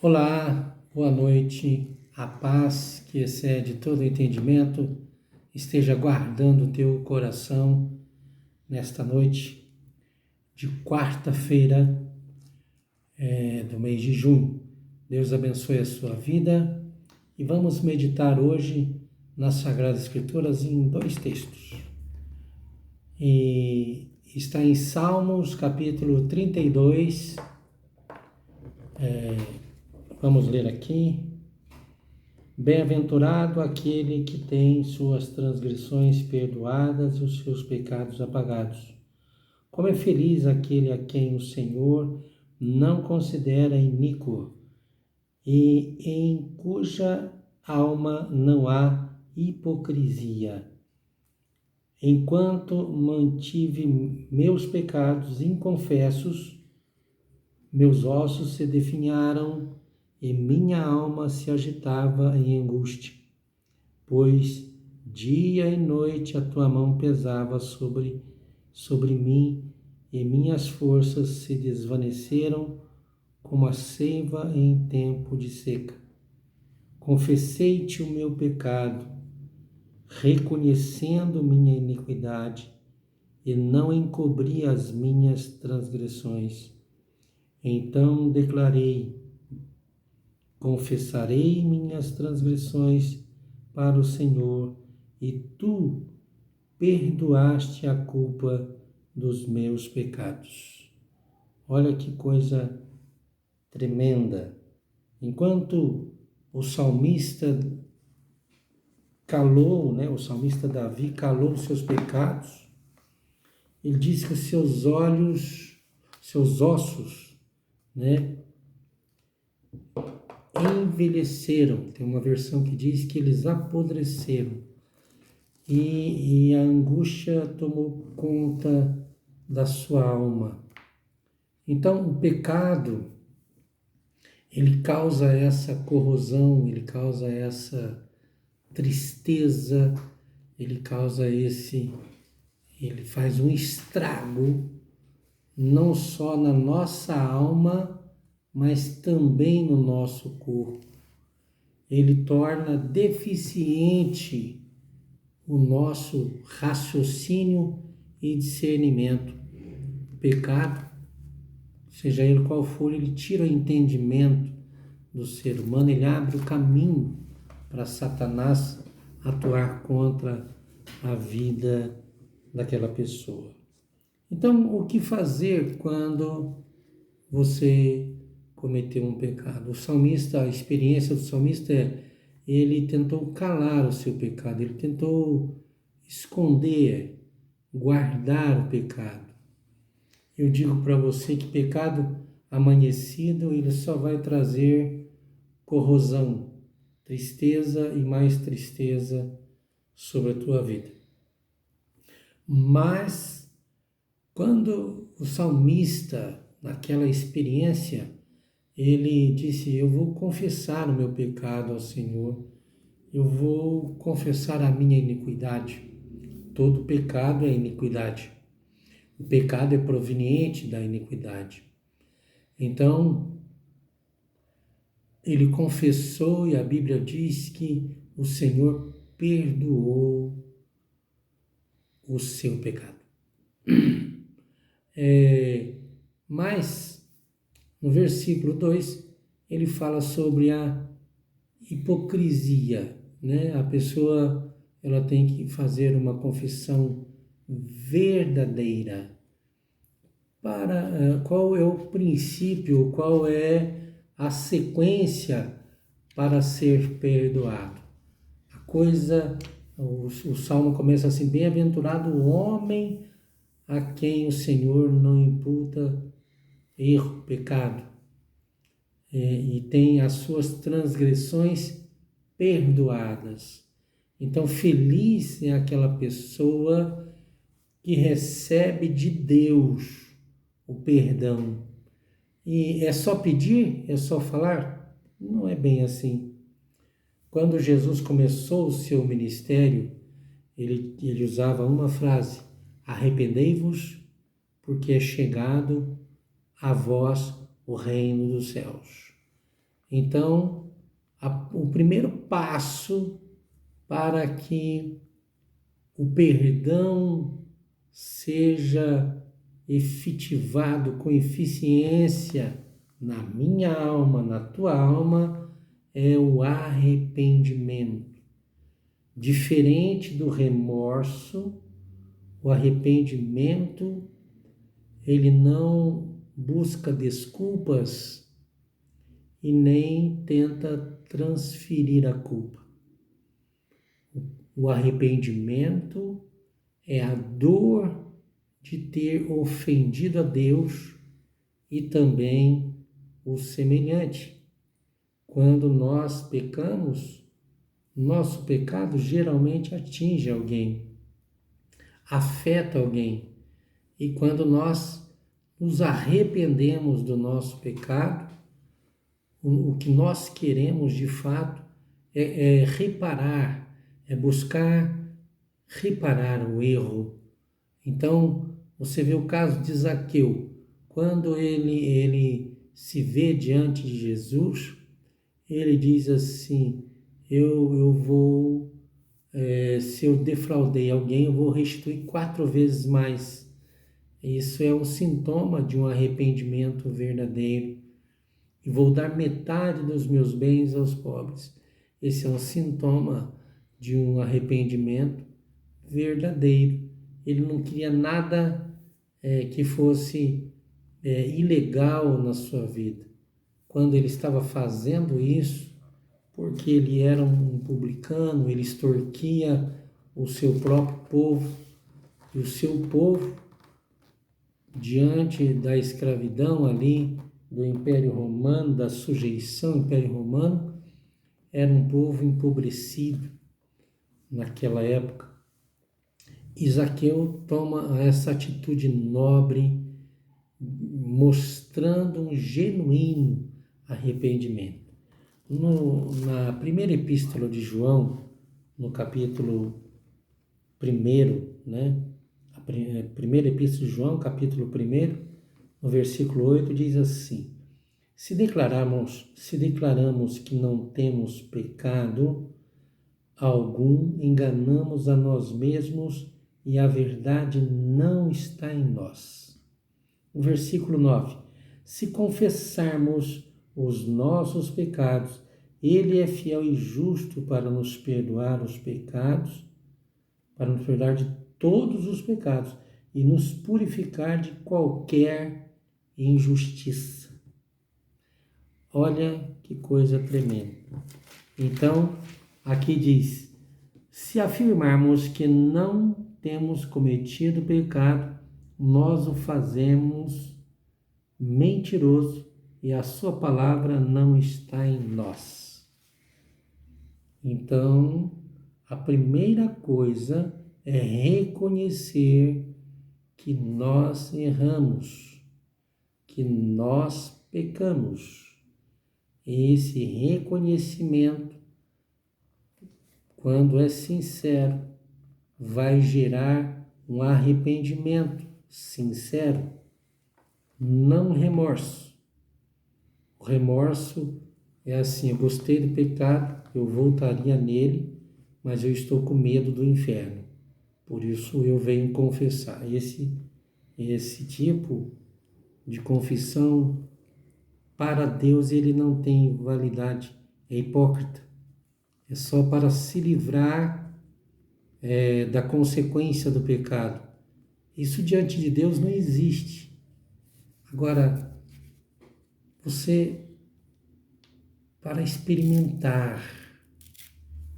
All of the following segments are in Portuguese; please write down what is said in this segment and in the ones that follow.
Olá, boa noite. A paz que excede todo entendimento esteja guardando o teu coração nesta noite de quarta-feira do mês de junho. Deus abençoe a sua vida e vamos meditar hoje nas Sagradas Escrituras em dois textos. E está em Salmos, capítulo 32. Vamos ler aqui. Bem-aventurado aquele que tem suas transgressões perdoadas e os seus pecados apagados. Como é feliz aquele a quem o Senhor não considera iníquo e em cuja alma não há hipocrisia. Enquanto mantive meus pecados inconfessos, meus ossos se definharam e minha alma se agitava em angústia, pois dia e noite a tua mão pesava sobre mim e minhas forças se desvaneceram como a seiva em tempo de seca. Confessei-te o meu pecado, reconhecendo minha iniquidade, e não encobri as minhas transgressões. Então declarei: confessarei minhas transgressões para o Senhor, e tu perdoaste a culpa dos meus pecados. Olha que coisa tremenda. Enquanto o salmista o salmista Davi calou os seus pecados, ele diz que os seus olhos, seus ossos, envelheceram. Tem uma versão que diz que eles apodreceram. E a angústia tomou conta da sua alma. Então, o pecado, ele causa essa corrosão, ele causa essa tristeza, ele faz um estrago, não só na nossa alma, mas também no nosso corpo. Ele torna deficiente o nosso raciocínio e discernimento. O pecado, seja ele qual for, ele tira o entendimento do ser humano, ele abre o caminho para Satanás atuar contra a vida daquela pessoa. Então, o que fazer quando você cometeu um pecado? A experiência do salmista ele tentou calar o seu pecado, ele tentou esconder, guardar o pecado. Eu digo para você que pecado amanhecido, ele só vai trazer corrosão, tristeza e mais tristeza sobre a tua vida. Mas, quando o salmista, naquela experiência, ele disse: eu vou confessar o meu pecado ao Senhor, eu vou confessar a minha iniquidade. Todo pecado é iniquidade. O pecado é proveniente da iniquidade. Então, ele confessou e a Bíblia diz que o Senhor perdoou o seu pecado. Mas, no versículo 2, ele fala sobre a hipocrisia, A pessoa, ela tem que fazer uma confissão verdadeira. Qual é o princípio, qual é a sequência para ser perdoado? O Salmo começa assim: bem-aventurado o homem a quem o Senhor não imputa erro, pecado, e tem as suas transgressões perdoadas. Então, feliz é aquela pessoa que recebe de Deus o perdão. E é só pedir? É só falar? Não é bem assim. Quando Jesus começou o seu ministério, ele usava uma frase: arrependei-vos, porque é chegado a vós o reino dos céus. Então, o primeiro passo para que o perdão seja efetivado com eficiência na minha alma, na tua alma, é o arrependimento. Diferente do remorso, o arrependimento, ele não busca desculpas e nem tenta transferir a culpa. O arrependimento é a dor de ter ofendido a Deus e também o semelhante. Quando nós pecamos, nosso pecado geralmente atinge alguém, afeta alguém. E quando nós nos arrependemos do nosso pecado, o que nós queremos de fato é reparar, é buscar reparar o erro. Então, você vê o caso de Zaqueu. Quando ele se vê diante de Jesus, ele diz assim, eu vou, se eu defraudei alguém, eu vou restituir 4 vezes mais. Isso é um sintoma de um arrependimento verdadeiro. E vou dar metade dos meus bens aos pobres. Esse é um sintoma de um arrependimento verdadeiro. Ele não queria nada que fosse ilegal na sua vida. Quando ele estava fazendo isso, porque ele era um publicano, ele extorquia o seu próprio povo, e o seu povo, diante da escravidão ali, do Império Romano, da sujeição ao Império Romano, era um povo empobrecido naquela época. E Zaqueu toma essa atitude nobre, mostrando um genuíno arrependimento. Na primeira epístola de João, no capítulo 1, né? A primeira epístola de João, capítulo 1, no versículo 8, diz assim: se declaramos que não temos pecado algum, enganamos a nós mesmos e a verdade não está em nós. O versículo 9: se confessarmos os nossos pecados, Ele é fiel e justo para nos perdoar os pecados, para nos perdoar de todos os pecados e nos purificar de qualquer injustiça. Olha que coisa tremenda. Então, aqui diz: se afirmarmos que não temos cometido pecado, nós o fazemos mentiroso e a sua palavra não está em nós. Então, a primeira coisa é reconhecer que nós erramos, que nós pecamos. Esse reconhecimento, quando é sincero, vai gerar um arrependimento sincero, não remorso. O remorso é assim: eu gostei do pecado, eu voltaria nele, mas eu estou com medo do inferno, por isso eu venho confessar. Esse tipo de confissão, para Deus, ele não tem validade, é hipócrita. É só para se livrar da consequência do pecado. Isso diante de Deus não existe. Agora, você, para experimentar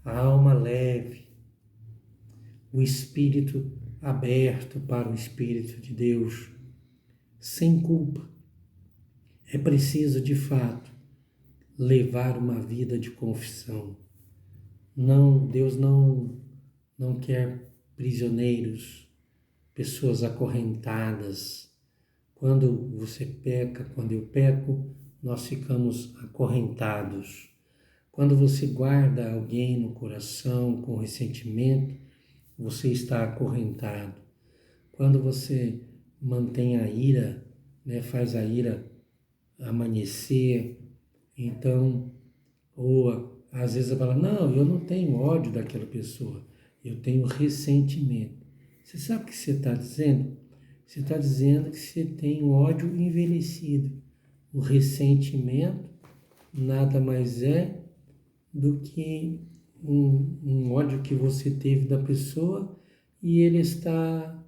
a alma leve, o espírito aberto para o Espírito de Deus, sem culpa, é preciso, de fato, levar uma vida de confissão. Deus não quer prisioneiros, pessoas acorrentadas. Quando você peca, quando eu peco, nós ficamos acorrentados. Quando você guarda alguém no coração com ressentimento, você está acorrentado. Quando você mantém a ira, faz a ira amanhecer, Então, ou às vezes ela fala, não, eu não tenho ódio daquela pessoa, eu tenho ressentimento. Você sabe o que você está dizendo? Você está dizendo que você tem um ódio envelhecido. O ressentimento nada mais é do que um ódio que você teve da pessoa e ele está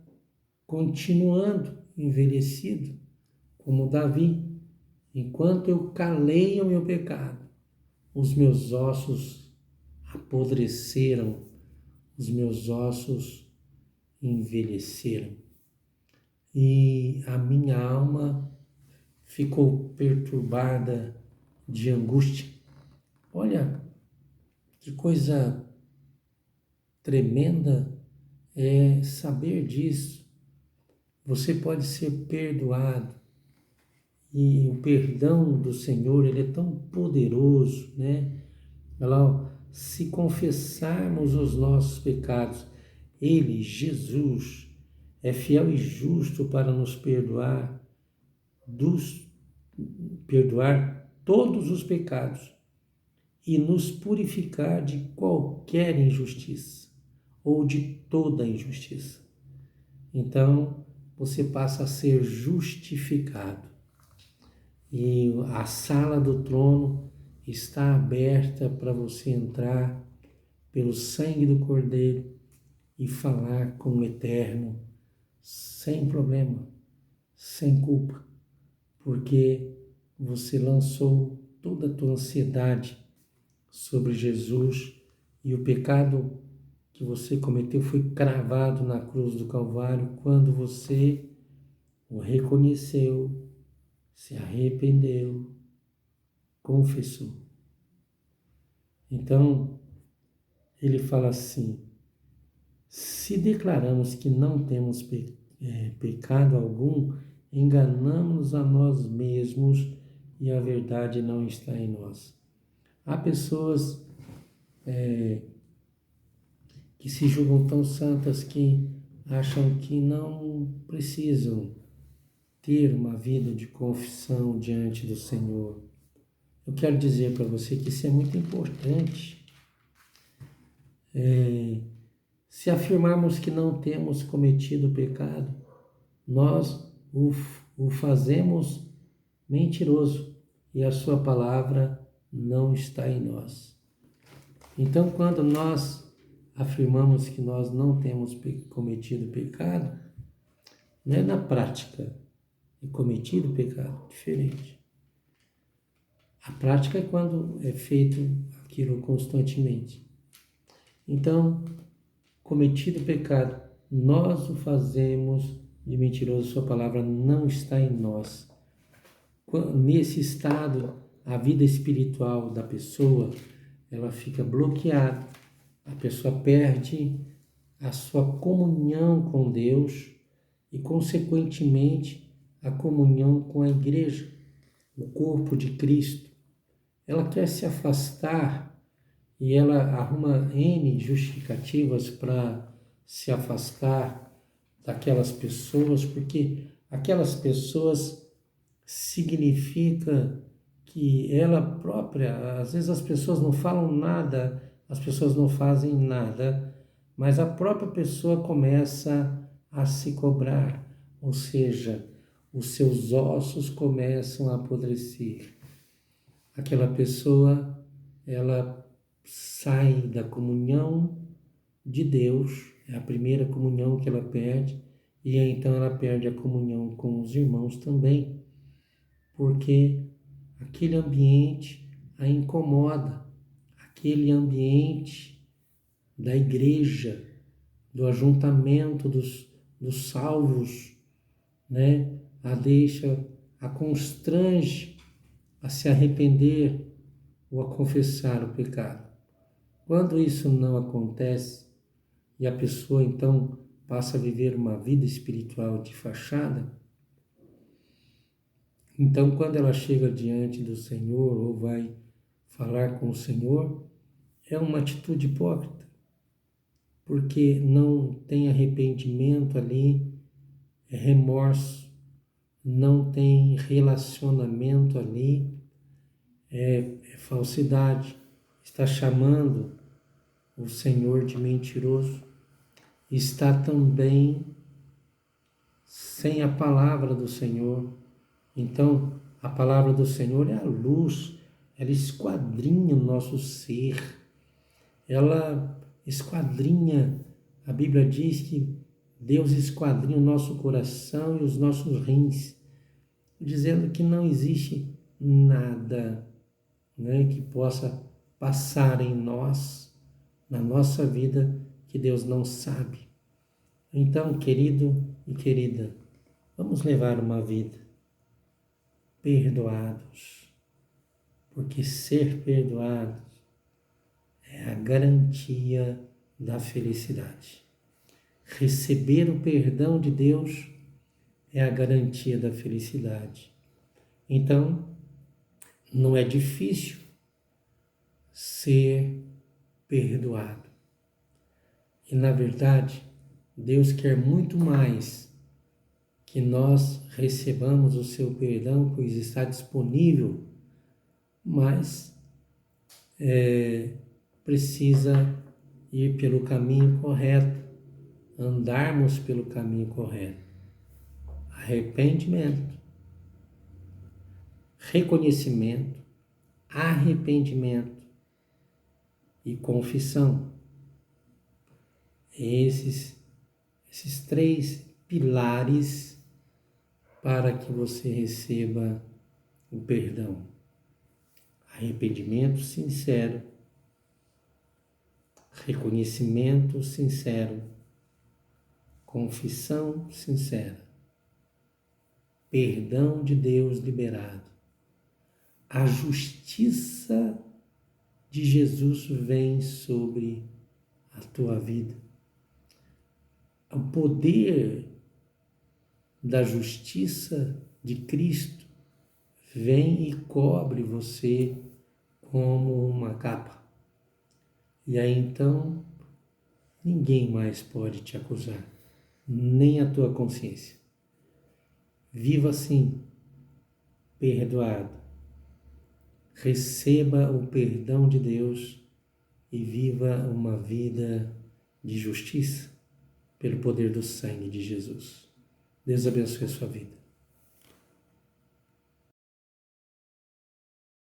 continuando envelhecido, como Davi. Enquanto eu calei o meu pecado, os meus ossos apodreceram, os meus ossos envelheceram e a minha alma ficou perturbada de angústia. Olha que coisa tremenda é saber disso. Você pode ser perdoado e o perdão do Senhor, ele é tão poderoso, né? Olha lá, ó, se confessarmos os nossos pecados, ele, Jesus, é fiel e justo para nos perdoar todos os pecados e nos purificar de qualquer injustiça ou de toda injustiça. Então, você passa a ser justificado. E a sala do trono está aberta para você entrar pelo sangue do Cordeiro e falar com o Eterno sem problema, sem culpa, porque você lançou toda a tua ansiedade sobre Jesus e o pecado que você cometeu foi cravado na cruz do Calvário quando você o reconheceu, se arrependeu, confessou. Então, ele fala assim, se declaramos que não temos pecado algum, enganamos a nós mesmos e a verdade não está em nós. Há pessoas que se julgam tão santas que acham que não precisam ter uma vida de confissão diante do Senhor. Eu quero dizer para você que isso é muito importante. Se afirmarmos que não temos cometido pecado, nós o fazemos mentiroso e a sua palavra não está em nós. Então, quando nós afirmamos que nós não temos cometido pecado, não é na prática, é cometido pecado, diferente. A prática é quando é feito aquilo constantemente. Então, cometido pecado, nós o fazemos de mentiroso, sua palavra não está em nós. Nesse estado, a vida espiritual da pessoa, ela fica bloqueada, a pessoa perde a sua comunhão com Deus e, consequentemente, a comunhão com a igreja, o corpo de Cristo. Ela quer se afastar e ela arruma N justificativas para se afastar daquelas pessoas, porque aquelas pessoas significa que ela própria, às vezes as pessoas não falam nada, as pessoas não fazem nada, mas a própria pessoa começa a se cobrar, ou seja, os seus ossos começam a apodrecer. Aquela pessoa, ela sai da comunhão de Deus, é a primeira comunhão que ela perde, e então ela perde a comunhão com os irmãos também, porque aquele ambiente a incomoda, aquele ambiente da igreja, do ajuntamento dos salvos, né? A deixa, a constrange a se arrepender ou a confessar o pecado. Quando isso não acontece e a pessoa então passa a viver uma vida espiritual de fachada, então quando ela chega diante do Senhor ou vai falar com o Senhor, é uma atitude hipócrita, porque não tem arrependimento ali, é remorso, não tem relacionamento ali, é falsidade, está chamando o Senhor de mentiroso, está também sem a palavra do Senhor. Então, a palavra do Senhor é a luz, ela esquadrinha o nosso ser, ela esquadrinha, a Bíblia diz que Deus esquadrinha o nosso coração e os nossos rins, dizendo que não existe nada, né, que possa passar em nós, na nossa vida, que Deus não sabe. Então, querido e querida, vamos levar uma vida perdoados, porque ser perdoados é a garantia da felicidade. Receber o perdão de Deus é a garantia da felicidade. Então, não é difícil ser perdoado. E, na verdade, Deus quer muito mais que nós recebamos o seu perdão, pois está disponível, mas precisa ir pelo caminho correto, andarmos pelo caminho correto. Arrependimento, reconhecimento, arrependimento e confissão. Esses 3 pilares para que você receba o perdão. Arrependimento sincero, reconhecimento sincero, confissão sincera, perdão de Deus liberado. A justiça de Jesus vem sobre a tua vida. O poder da justiça de Cristo vem e cobre você como uma capa. E aí então ninguém mais pode te acusar, nem a tua consciência. Viva assim, perdoado. Receba o perdão de Deus e viva uma vida de justiça pelo poder do sangue de Jesus. Deus abençoe a sua vida.